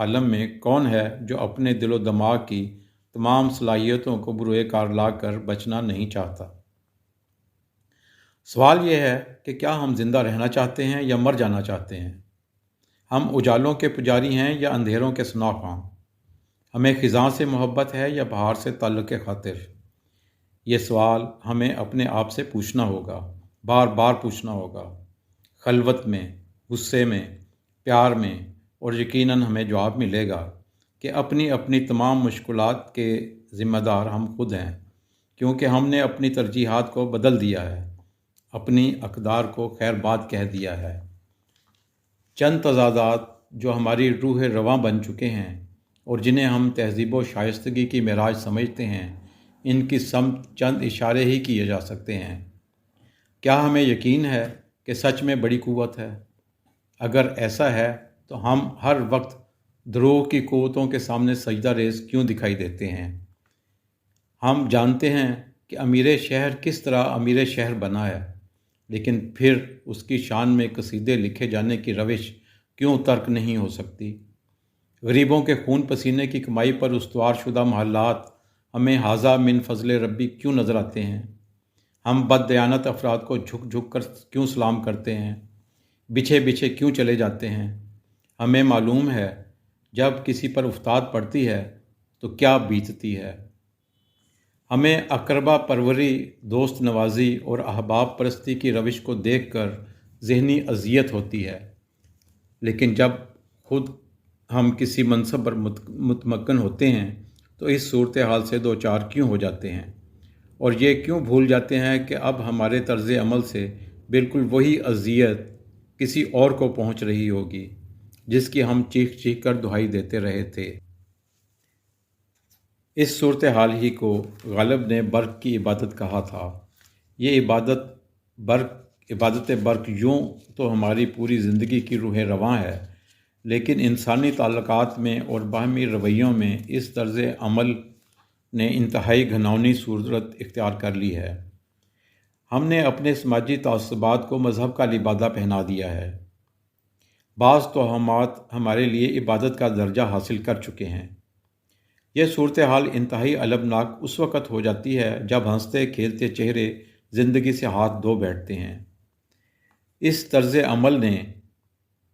عالم میں کون ہے جو اپنے دل و دماغ کی تمام صلاحیتوں کو بروئے کار لا کر بچنا نہیں چاہتا؟ سوال یہ ہے کہ کیا ہم زندہ رہنا چاہتے ہیں یا مر جانا چاہتے ہیں؟ ہم اجالوں کے پجاری ہیں یا اندھیروں کے شناخواں؟ ہمیں خزاں سے محبت ہے یا بہار سے تعلق خاطر؟ یہ سوال ہمیں اپنے آپ سے پوچھنا ہوگا، بار بار پوچھنا ہوگا، خلوت میں، غصے میں، پیار میں، اور یقیناً ہمیں جواب ملے گا کہ اپنی اپنی تمام مشکلات کے ذمہ دار ہم خود ہیں، کیونکہ ہم نے اپنی ترجیحات کو بدل دیا ہے، اپنی اقدار کو خیر باد کہہ دیا ہے۔ چند تضادات جو ہماری روح رواں بن چکے ہیں اور جنہیں ہم تہذیب و شائستگی کی معراج سمجھتے ہیں، ان کی سمت چند اشارے ہی کیے جا سکتے ہیں۔ کیا ہمیں یقین ہے کہ سچ میں بڑی قوت ہے؟ اگر ایسا ہے تو ہم ہر وقت دروغ کی قوتوں کے سامنے سجدہ ریز کیوں دکھائی دیتے ہیں؟ ہم جانتے ہیں کہ امیر شہر کس طرح امیر شہر بنا ہے، لیکن پھر اس کی شان میں قصیدے لکھے جانے کی روش کیوں ترک نہیں ہو سکتی؟ غریبوں کے خون پسینے کی کمائی پر استوار شدہ محلات ہمیں ھذا من فضل ربی کیوں نظر آتے ہیں؟ ہم بد دیانت افراد کو جھک جھک کر کیوں سلام کرتے ہیں؟ بچھے بچھے کیوں چلے جاتے ہیں؟ ہمیں معلوم ہے جب کسی پر افتاد پڑتی ہے تو کیا بیتتی ہے۔ ہمیں اقربا پروری، دوست نوازی اور احباب پرستی کی روش کو دیکھ کر ذہنی اذیت ہوتی ہے، لیکن جب خود ہم کسی منصب پر متمکن ہوتے ہیں تو اس صورتحال سے دو چار کیوں ہو جاتے ہیں، اور یہ کیوں بھول جاتے ہیں کہ اب ہمارے طرز عمل سے بالکل وہی اذیت کسی اور کو پہنچ رہی ہوگی جس کی ہم چیخ چیخ کر دہائی دیتے رہے تھے۔ اس صورتحال ہی کو غالب نے برق کی عبادت کہا تھا۔ یہ عبادت برق یوں تو ہماری پوری زندگی کی روح رواں ہے، لیکن انسانی تعلقات میں اور باہمی رویوں میں اس طرز عمل نے انتہائی گھناؤنی صورت اختیار کر لی ہے۔ ہم نے اپنے سماجی تعصبات کو مذہب کا لبادہ پہنا دیا ہے۔ بعض توہمات ہمارے لیے عبادت کا درجہ حاصل کر چکے ہیں۔ یہ صورتحال انتہائی المناک اس وقت ہو جاتی ہے جب ہنستے کھیلتے چہرے زندگی سے ہاتھ دھو بیٹھتے ہیں۔ اس طرز عمل نے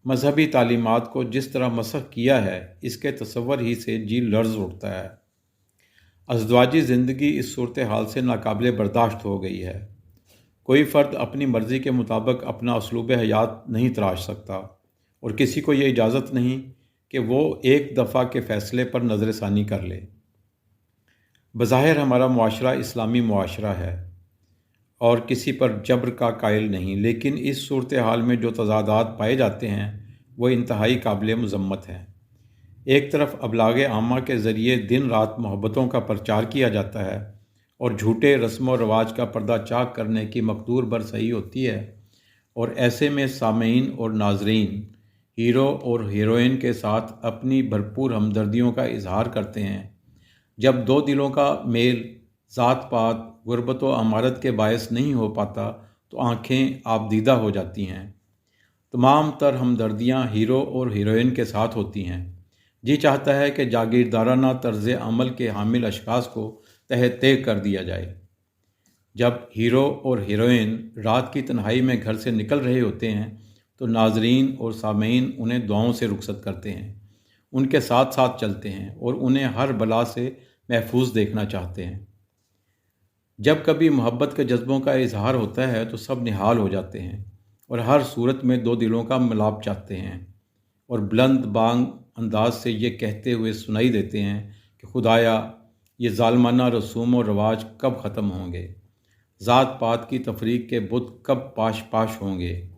مذہبی تعلیمات کو جس طرح مسخ کیا ہے، اس کے تصور ہی سے جی لرز اٹھتا ہے۔ ازدواجی زندگی اس صورتحال سے ناقابل برداشت ہو گئی ہے۔ کوئی فرد اپنی مرضی کے مطابق اپنا اسلوب حیات نہیں تراش سکتا، اور کسی کو یہ اجازت نہیں کہ وہ ایک دفعہ کے فیصلے پر نظر ثانی کر لے۔ بظاہر ہمارا معاشرہ اسلامی معاشرہ ہے اور کسی پر جبر کا قائل نہیں، لیکن اس صورتحال میں جو تضادات پائے جاتے ہیں وہ انتہائی قابل مذمت ہیں۔ ایک طرف ابلاغ عامہ کے ذریعے دن رات محبتوں کا پرچار کیا جاتا ہے اور جھوٹے رسم و رواج کا پردہ چاک کرنے کی مقدور برسائی ہوتی ہے، اور ایسے میں سامعین اور ناظرین ہیرو اور ہیروئن کے ساتھ اپنی بھرپور ہمدردیوں کا اظہار کرتے ہیں۔ جب دو دلوں کا میل ذات پات، غربت و امارت کے باعث نہیں ہو پاتا تو آنکھیں آبدیدہ ہو جاتی ہیں۔ تمام تر ہمدردیاں ہیرو اور ہیروئن کے ساتھ ہوتی ہیں۔ جی چاہتا ہے کہ جاگیردارانہ طرز عمل کے حامل اشخاص کو تہہ تیگ کر دیا جائے۔ جب ہیرو اور ہیروئن رات کی تنہائی میں گھر سے نکل رہے ہوتے ہیں تو ناظرین اور سامعین انہیں دعاؤں سے رخصت کرتے ہیں، ان کے ساتھ ساتھ چلتے ہیں اور انہیں ہر بلا سے محفوظ دیکھنا چاہتے ہیں۔ جب کبھی محبت کے جذبوں کا اظہار ہوتا ہے تو سب نہال ہو جاتے ہیں اور ہر صورت میں دو دلوں کا ملاپ چاہتے ہیں، اور بلند بانگ انداز سے یہ کہتے ہوئے سنائی دیتے ہیں کہ خدایا، یہ ظالمانہ رسوم و رواج کب ختم ہوں گے، ذات پات کی تفریق کے بت کب پاش پاش ہوں گے۔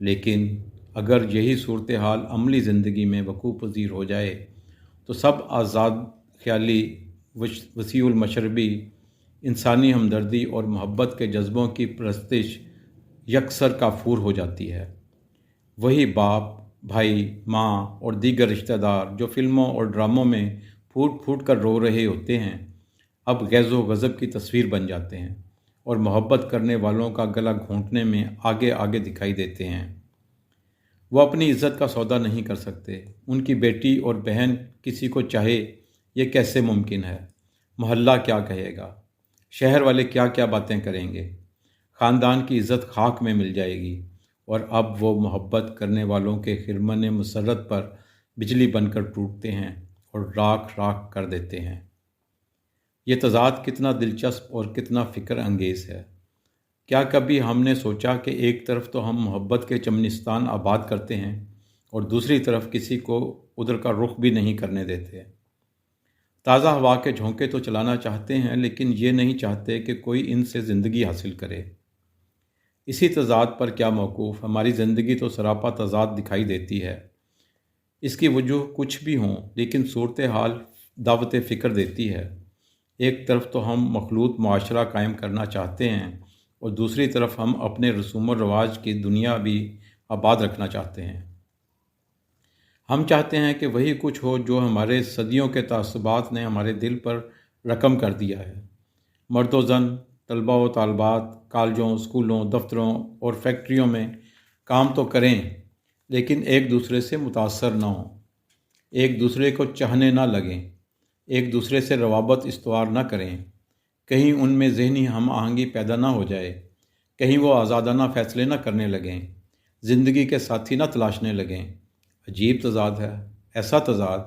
لیکن اگر یہی صورتحال عملی زندگی میں وقوع پذیر ہو جائے تو سب آزاد خیالی، وسیع المشربی، انسانی ہمدردی اور محبت کے جذبوں کی پرستش یکسر کافور ہو جاتی ہے۔ وہی باپ، بھائی، ماں اور دیگر رشتہ دار جو فلموں اور ڈراموں میں پھوٹ پھوٹ کر رو رہے ہوتے ہیں، اب غیظ و غضب کی تصویر بن جاتے ہیں اور محبت کرنے والوں کا گلا گھونٹنے میں آگے آگے دکھائی دیتے ہیں۔ وہ اپنی عزت کا سودا نہیں کر سکتے۔ ان کی بیٹی اور بہن کسی کو چاہے، یہ کیسے ممکن ہے؟ محلہ کیا کہے گا؟ شہر والے کیا کیا باتیں کریں گے؟ خاندان کی عزت خاک میں مل جائے گی، اور اب وہ محبت کرنے والوں کے خرمن مسرت پر بجلی بن کر ٹوٹتے ہیں اور راکھ راکھ کر دیتے ہیں۔ یہ تضاد کتنا دلچسپ اور کتنا فکر انگیز ہے۔ کیا کبھی ہم نے سوچا کہ ایک طرف تو ہم محبت کے چمنستان آباد کرتے ہیں اور دوسری طرف کسی کو ادھر کا رخ بھی نہیں کرنے دیتے؟ تازہ ہوا کے جھونکے تو چلانا چاہتے ہیں، لیکن یہ نہیں چاہتے کہ کوئی ان سے زندگی حاصل کرے۔ اسی تضاد پر کیا موقوف ہماری زندگی تو سراپا تضاد دکھائی دیتی ہے۔ اس کی وجوہ کچھ بھی ہوں، لیکن صورتحال دعوت فکر دیتی ہے۔ ایک طرف تو ہم مخلوط معاشرہ قائم کرنا چاہتے ہیں، اور دوسری طرف ہم اپنے رسوم و رواج کی دنیا بھی آباد رکھنا چاہتے ہیں۔ ہم چاہتے ہیں کہ وہی کچھ ہو جو ہمارے صدیوں کے تعصبات نے ہمارے دل پر رقم کر دیا ہے۔ مرد و زن، طلبہ و طالبات، کالجوں، اسکولوں، دفتروں اور فیکٹریوں میں کام تو کریں، لیکن ایک دوسرے سے متاثر نہ ہوں، ایک دوسرے کو چاہنے نہ لگیں، ایک دوسرے سے روابط استوار نہ کریں۔ کہیں ان میں ذہنی ہم آہنگی پیدا نہ ہو جائے، کہیں وہ آزادانہ فیصلے نہ کرنے لگیں، زندگی کے ساتھی نہ تلاشنے لگیں۔ عجیب تضاد ہے، ایسا تضاد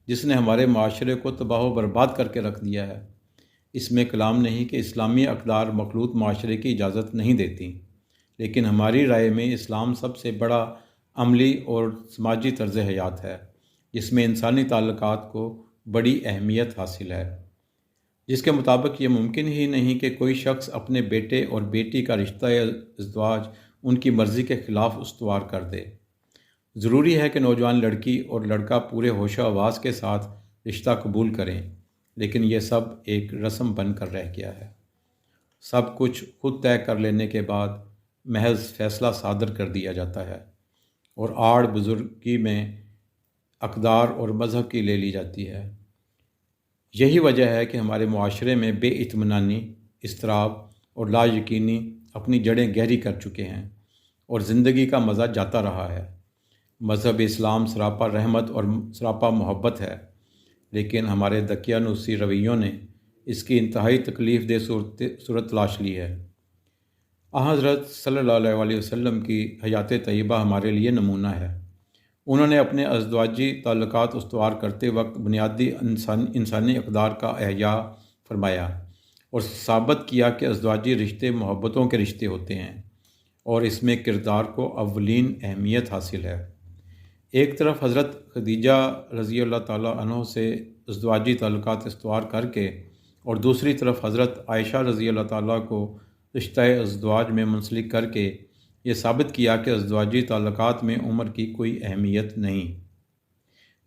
جس نے ہمارے معاشرے کو تباہ و برباد کر کے رکھ دیا ہے۔ اس میں کلام نہیں کہ اسلامی اقدار مخلوط معاشرے کی اجازت نہیں دیتی، لیکن ہماری رائے میں اسلام سب سے بڑا عملی اور سماجی طرز حیات ہے، جس میں انسانی تعلقات کو بڑی اہمیت حاصل ہے، جس کے مطابق یہ ممکن ہی نہیں کہ کوئی شخص اپنے بیٹے اور بیٹی کا رشتہ یا ازدواج ان کی مرضی کے خلاف استوار کر دے۔ ضروری ہے کہ نوجوان لڑکی اور لڑکا پورے ہوش و حواس کے ساتھ رشتہ قبول کریں، لیکن یہ سب ایک رسم بن کر رہ گیا ہے۔ سب کچھ خود طے کر لینے کے بعد محض فیصلہ صادر کر دیا جاتا ہے، اور آڑ بزرگی میں اقدار اور مذہب کی لے لی جاتی ہے۔ یہی وجہ ہے کہ ہمارے معاشرے میں بے اطمینانی، اضطراب اور لا یقینی اپنی جڑیں گہری کر چکے ہیں، اور زندگی کا مزہ جاتا رہا ہے۔ مذہب اسلام سراپا رحمت اور سراپا محبت ہے، لیکن ہمارے دقیانوسی رویوں نے اس کی انتہائی تکلیف دہ صورت تلاش لی ہے۔ حضرت صلی اللہ علیہ وسلم کی حیات طیبہ ہمارے لیے نمونہ ہے۔ انہوں نے اپنے ازدواجی تعلقات استوار کرتے وقت بنیادی انسانی اقدار کا احیاء فرمایا اور ثابت کیا کہ ازدواجی رشتے محبتوں کے رشتے ہوتے ہیں، اور اس میں کردار کو اولین اہمیت حاصل ہے۔ ایک طرف حضرت خدیجہ رضی اللہ تعالیٰ عنہ سے ازدواجی تعلقات استوار کر کے، اور دوسری طرف حضرت عائشہ رضی اللہ تعالیٰ کو رشتہ ازدواج میں منسلک کر کے یہ ثابت کیا کہ ازدواجی تعلقات میں عمر کی کوئی اہمیت نہیں۔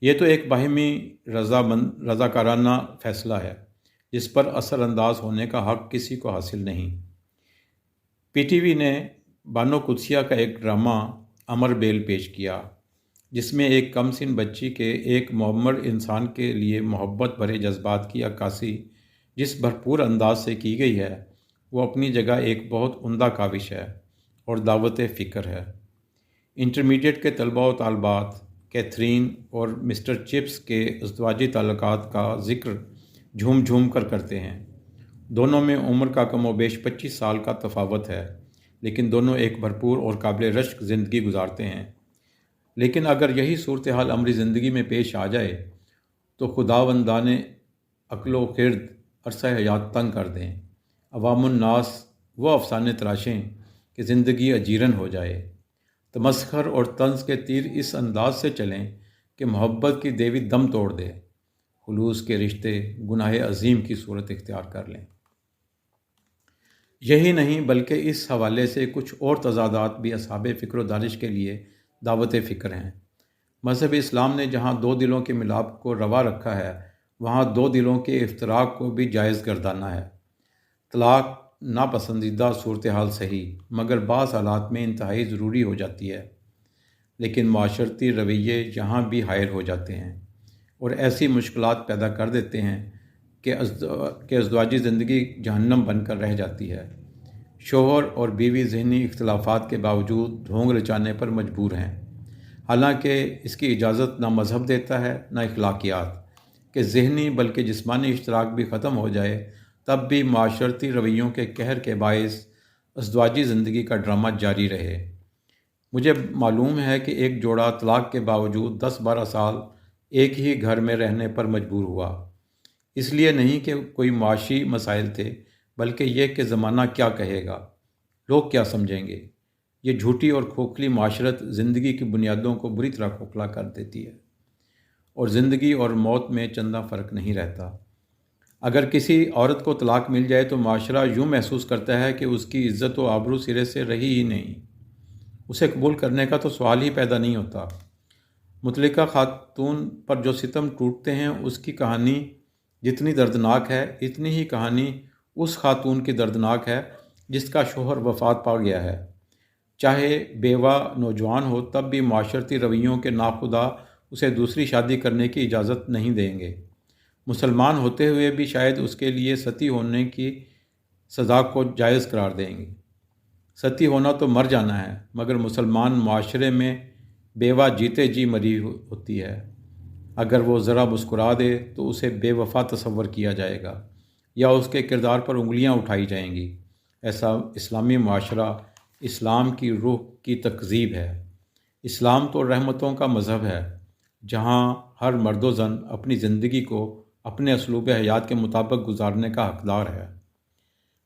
یہ تو ایک باہمی رضاکارانہ فیصلہ ہے، جس پر اثر انداز ہونے کا حق کسی کو حاصل نہیں۔ پی ٹی وی نے بانو قدسیہ کا ایک ڈرامہ امر بیل پیش کیا، جس میں ایک کم سن بچی کے ایک معمر انسان کے لیے محبت بھرے جذبات کی عکاسی جس بھرپور انداز سے کی گئی ہے، وہ اپنی جگہ ایک بہت عمدہ کاوش ہے اور دعوت فکر ہے۔ انٹرمیڈیٹ کے طلبہ و طالبات کیتھرین اور مسٹر چپس کے ازدواجی تعلقات کا ذکر جھوم جھوم کر کرتے ہیں۔ دونوں میں عمر کا کم و بیش 25 سال کا تفاوت ہے، لیکن دونوں ایک بھرپور اور قابل رشک زندگی گزارتے ہیں۔ لیکن اگر یہی صورتحال عمری زندگی میں پیش آ جائے تو خداوندان عقل و خرد عرصہ حیات تنگ کر دیں، عوام الناس وہ افسانے تراشیں کہ زندگی اجیرن ہو جائے، تمسخر اور طنز کے تیر اس انداز سے چلیں کہ محبت کی دیوی دم توڑ دے، خلوص کے رشتے گناہ عظیم کی صورت اختیار کر لیں۔ یہی نہیں بلکہ اس حوالے سے کچھ اور تضادات بھی اصحاب فکر و دانش کے لیے دعوت فکر ہیں۔ مذہب اسلام نے جہاں دو دلوں کے ملاپ کو روا رکھا ہے، وہاں دو دلوں کے افتراق کو بھی جائز گردانا ہے۔ طلاق ناپسندیدہ صورتحال صحیح، مگر بعض حالات میں انتہائی ضروری ہو جاتی ہے، لیکن معاشرتی رویے یہاں بھی حائل ہو جاتے ہیں اور ایسی مشکلات پیدا کر دیتے ہیں کہ ازدواجی زندگی جہنم بن کر رہ جاتی ہے۔ شوہر اور بیوی ذہنی اختلافات کے باوجود ڈھونگ رچانے پر مجبور ہیں، حالانکہ اس کی اجازت نہ مذہب دیتا ہے نہ اخلاقیات کہ ذہنی بلکہ جسمانی اشتراک بھی ختم ہو جائے تب بھی معاشرتی رویوں کے قہر کے باعث ازدواجی زندگی کا ڈرامہ جاری رہے۔ مجھے معلوم ہے کہ ایک جوڑا طلاق کے باوجود 10-12 سال ایک ہی گھر میں رہنے پر مجبور ہوا، اس لیے نہیں کہ کوئی معاشی مسائل تھے بلکہ یہ کہ زمانہ کیا کہے گا، لوگ کیا سمجھیں گے۔ یہ جھوٹی اور کھوکھلی معاشرت زندگی کی بنیادوں کو بری طرح کھوکھلا کر دیتی ہے، اور زندگی اور موت میں چندہ فرق نہیں رہتا۔ اگر کسی عورت کو طلاق مل جائے تو معاشرہ یوں محسوس کرتا ہے کہ اس کی عزت و آبرو سرے سے رہی ہی نہیں، اسے قبول کرنے کا تو سوال ہی پیدا نہیں ہوتا۔ مطلقہ خاتون پر جو ستم ٹوٹتے ہیں اس کی کہانی جتنی دردناک ہے اتنی ہی کہانی اس خاتون کی دردناک ہے جس کا شوہر وفات پا گیا ہے۔ چاہے بیوہ نوجوان ہو تب بھی معاشرتی رویوں کے ناخدا اسے دوسری شادی کرنے کی اجازت نہیں دیں گے۔ مسلمان ہوتے ہوئے بھی شاید اس کے لیے ستی ہونے کی سزا کو جائز قرار دیں گے۔ ستی ہونا تو مر جانا ہے، مگر مسلمان معاشرے میں بیوہ جیتے جی مری ہوتی ہے۔ اگر وہ ذرا مسکرا دے تو اسے بے وفا تصور کیا جائے گا یا اس کے کردار پر انگلیاں اٹھائی جائیں گی۔ ایسا اسلامی معاشرہ اسلام کی روح کی تکذیب ہے۔ اسلام تو رحمتوں کا مذہب ہے جہاں ہر مرد و زن اپنی زندگی کو اپنے اسلوب حیات کے مطابق گزارنے کا حقدار ہے۔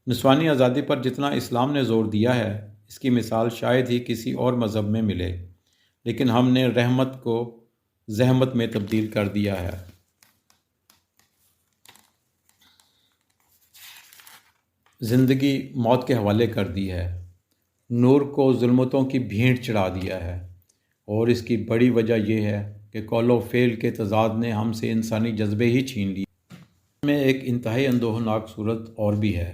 نسوانی آزادی پر جتنا اسلام نے زور دیا ہے اس کی مثال شاید ہی کسی اور مذہب میں ملے، لیکن ہم نے رحمت کو زحمت میں تبدیل کر دیا ہے۔ زندگی موت کے حوالے کر دی ہے، نور کو ظلمتوں کی بھینٹ چڑھا دیا ہے، اور اس کی بڑی وجہ یہ ہے کہ قول و فعل کے تضاد نے ہم سے انسانی جذبے ہی چھین لیے۔ اس میں ایک انتہائی اندوہناک صورت اور بھی ہے۔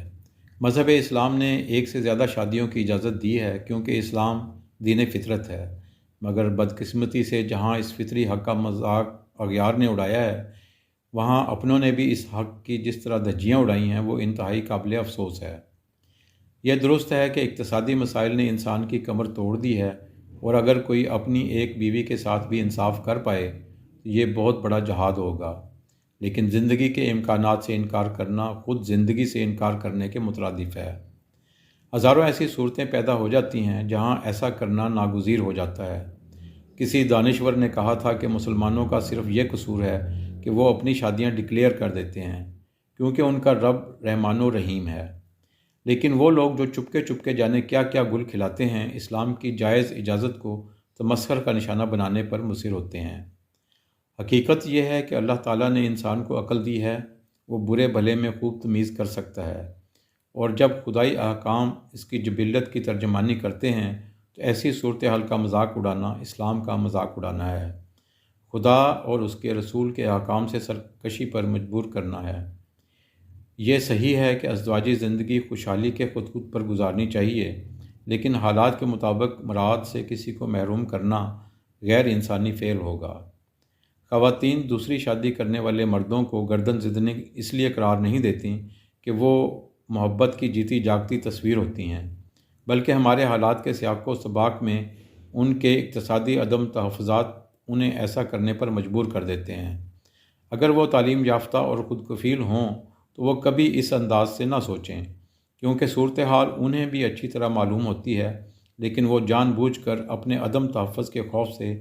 مذہب اسلام نے ایک سے زیادہ شادیوں کی اجازت دی ہے کیونکہ اسلام دین فطرت ہے، مگر بدقسمتی سے جہاں اس فطری حق کا مذاق اغیار نے اڑایا ہے وہاں اپنوں نے بھی اس حق کی جس طرح دھجیاں اڑائی ہیں وہ انتہائی قابل افسوس ہے۔ یہ درست ہے کہ اقتصادی مسائل نے انسان کی کمر توڑ دی ہے، اور اگر کوئی اپنی ایک بیوی کے ساتھ بھی انصاف کر پائے تو یہ بہت بڑا جہاد ہوگا، لیکن زندگی کے امکانات سے انکار کرنا خود زندگی سے انکار کرنے کے مترادف ہے۔ ہزاروں ایسی صورتیں پیدا ہو جاتی ہیں جہاں ایسا کرنا ناگزیر ہو جاتا ہے۔ کسی دانشور نے کہا تھا کہ مسلمانوں کا صرف یہ قصور ہے کہ وہ اپنی شادیاں ڈکلیئر کر دیتے ہیں کیونکہ ان کا رب رحمان و رحیم ہے، لیکن وہ لوگ جو چپکے چپکے جانے کیا کیا گل کھلاتے ہیں اسلام کی جائز اجازت کو تمسخر کا نشانہ بنانے پر مصر ہوتے ہیں۔ حقیقت یہ ہے کہ اللہ تعالیٰ نے انسان کو عقل دی ہے، وہ برے بھلے میں خوب تمیز کر سکتا ہے، اور جب خدائی احکام اس کی جبلت کی ترجمانی کرتے ہیں تو ایسی صورتحال کا مذاق اڑانا اسلام کا مذاق اڑانا ہے، خدا اور اس کے رسول کے احکام سے سرکشی پر مجبور کرنا ہے۔ یہ صحیح ہے کہ ازدواجی زندگی خوشحالی کے خود پر گزارنی چاہیے، لیکن حالات کے مطابق مراعات سے کسی کو محروم کرنا غیر انسانی فعل ہوگا۔ خواتین دوسری شادی کرنے والے مردوں کو گردن زدنی اس لیے قرار نہیں دیتی کہ وہ محبت کی جیتی جاگتی تصویر ہوتی ہیں، بلکہ ہمارے حالات کے سیاق و سباق میں ان کے اقتصادی عدم تحفظات انہیں ایسا کرنے پر مجبور کر دیتے ہیں۔ اگر وہ تعلیم یافتہ اور خود کفیل ہوں تو وہ کبھی اس انداز سے نہ سوچیں، کیونکہ صورتحال انہیں بھی اچھی طرح معلوم ہوتی ہے، لیکن وہ جان بوجھ کر اپنے عدم تحفظ کے خوف سے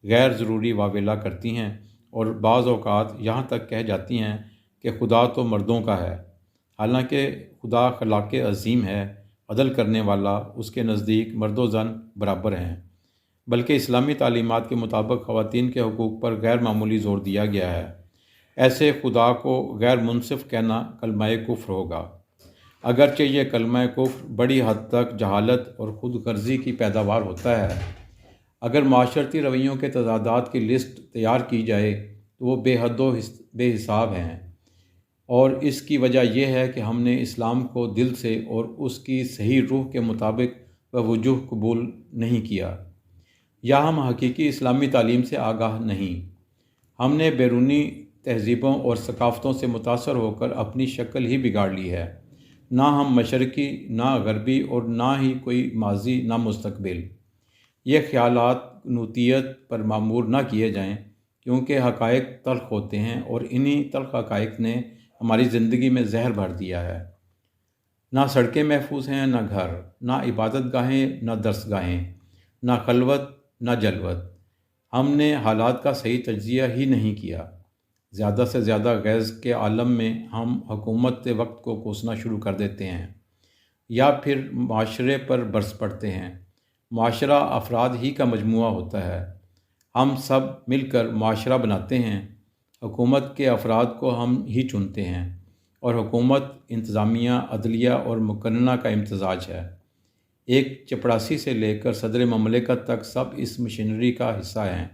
غیر ضروری واویلا کرتی ہیں، اور بعض اوقات یہاں تک کہہ جاتی ہیں کہ خدا تو مردوں کا ہے، حالانکہ خدا خلاق عظیم ہے، عدل کرنے والا، اس کے نزدیک مرد و زن برابر ہیں۔ بلکہ اسلامی تعلیمات کے مطابق خواتین کے حقوق پر غیر معمولی زور دیا گیا ہے۔ ایسے خدا کو غیر منصف کہنا کلمہ کفر ہوگا، اگرچہ یہ کلمہ کفر بڑی حد تک جہالت اور خود غرضی کی پیداوار ہوتا ہے۔ اگر معاشرتی رویوں کے تضادات کی لسٹ تیار کی جائے تو وہ بے حد و بے حساب ہیں، اور اس کی وجہ یہ ہے کہ ہم نے اسلام کو دل سے اور اس کی صحیح روح کے مطابق بوجوہ قبول نہیں کیا، یا ہم حقیقی اسلامی تعلیم سے آگاہ نہیں۔ ہم نے بیرونی تہذیبوں اور ثقافتوں سے متاثر ہو کر اپنی شکل ہی بگاڑ لی ہے، نہ ہم مشرقی، نہ غربی، اور نہ ہی کوئی ماضی نہ مستقبل۔ یہ خیالات قنوطیت پر معمور نہ کیے جائیں، کیونکہ حقائق تلخ ہوتے ہیں اور انہی تلخ حقائق نے ہماری زندگی میں زہر بھر دیا ہے۔ نہ سڑکیں محفوظ ہیں، نہ گھر، نہ عبادت گاہیں، نہ درس گاہیں، نہ خلوت، نہ جلوت۔ ہم نے حالات کا صحیح تجزیہ ہی نہیں کیا۔ زیادہ سے زیادہ غیظ کے عالم میں ہم حکومت وقت کو کوسنا شروع کر دیتے ہیں یا پھر معاشرے پر برس پڑتے ہیں۔ معاشرہ افراد ہی کا مجموعہ ہوتا ہے۔ ہم سب مل کر معاشرہ بناتے ہیں۔ حکومت کے افراد کو ہم ہی چنتے ہیں، اور حکومت انتظامیہ، عدلیہ اور مقننہ کا امتزاج ہے۔ ایک چپڑاسی سے لے کر صدر مملکت تک سب اس مشینری کا حصہ ہیں۔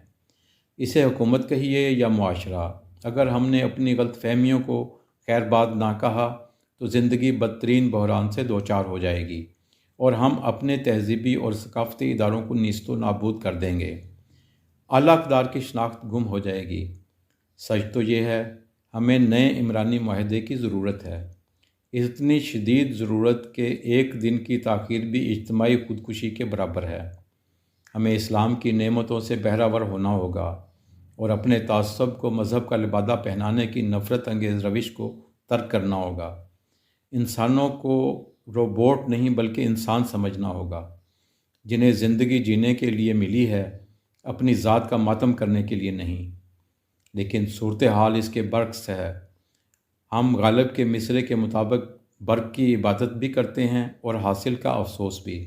اسے حکومت کہیے یا معاشرہ۔ اگر ہم نے اپنی غلط فہمیوں کو خیر باد نہ کہا تو زندگی بدترین بحران سے دوچار ہو جائے گی، اور ہم اپنے تہذیبی اور ثقافتی اداروں کو نیست و نابود کر دیں گے۔ اعلیٰ اقدار کی شناخت گم ہو جائے گی۔ سچ تو یہ ہے، ہمیں نئے عمرانی معاہدے کی ضرورت ہے۔ اتنی شدید ضرورت کہ ایک دن کی تاخیر بھی اجتماعی خودکشی کے برابر ہے۔ ہمیں اسلام کی نعمتوں سے بہرہ ور ہونا ہوگا اور اپنے تعصب کو مذہب کا لبادہ پہنانے کی نفرت انگیز روش کو ترک کرنا ہوگا۔ انسانوں کو روبوٹ نہیں بلکہ انسان سمجھنا ہوگا، جنہیں زندگی جینے کے لیے ملی ہے، اپنی ذات کا ماتم کرنے کے لیے نہیں۔ لیکن صورتحال اس کے برعکس ہے۔ ہم غالب کے مصرعے کے مطابق برق کی عبادت بھی کرتے ہیں اور حاصل کا افسوس بھی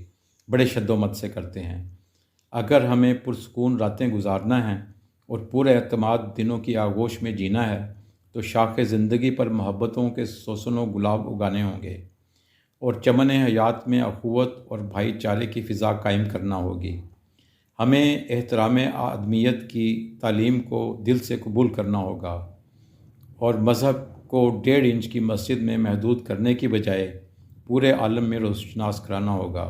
بڑے شد و مت سے کرتے ہیں۔ اگر ہمیں پرسکون راتیں گزارنا ہیں اور پورے اعتماد دنوں کی آغوش میں جینا ہے تو شاخ زندگی پر محبتوں کے سوسن و گلاب اگانے ہوں گے، اور چمن حیات میں اخوت اور بھائی چارے کی فضا قائم کرنا ہوگی۔ ہمیں احترام آدمیت کی تعلیم کو دل سے قبول کرنا ہوگا اور مذہب کو 1.5 انچ کی مسجد میں محدود کرنے کی بجائے پورے عالم میں روشناس کرانا ہوگا۔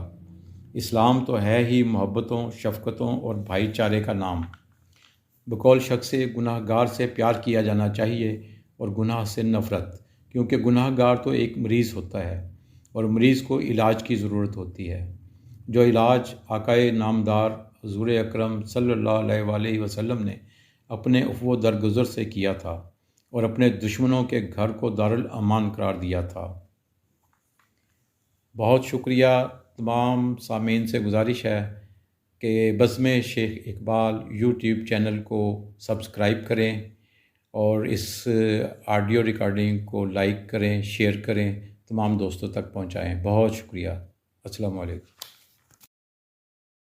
اسلام تو ہے ہی محبتوں، شفقتوں اور بھائی چارے کا نام۔ بقول شخص گناہ گار سے پیار کیا جانا چاہیے اور گناہ سے نفرت، کیونکہ گناہ گار تو ایک مریض ہوتا ہے اور مریض کو علاج کی ضرورت ہوتی ہے، جو علاج آقائے نامدار حضور اکرم صلی اللہ علیہ وآلہ وسلم نے اپنے عفو درگزر سے کیا تھا اور اپنے دشمنوں کے گھر کو دارالامان قرار دیا تھا۔ بہت شکریہ۔ تمام سامعین سے گزارش ہے کہ بزم شیخ اقبال یوٹیوب چینل کو سبسکرائب کریں اور اس آڈیو ریکارڈنگ کو لائک کریں، شیئر کریں، تمام دوستوں تک پہنچائیں۔ بہت شکریہ۔ السلام علیکم۔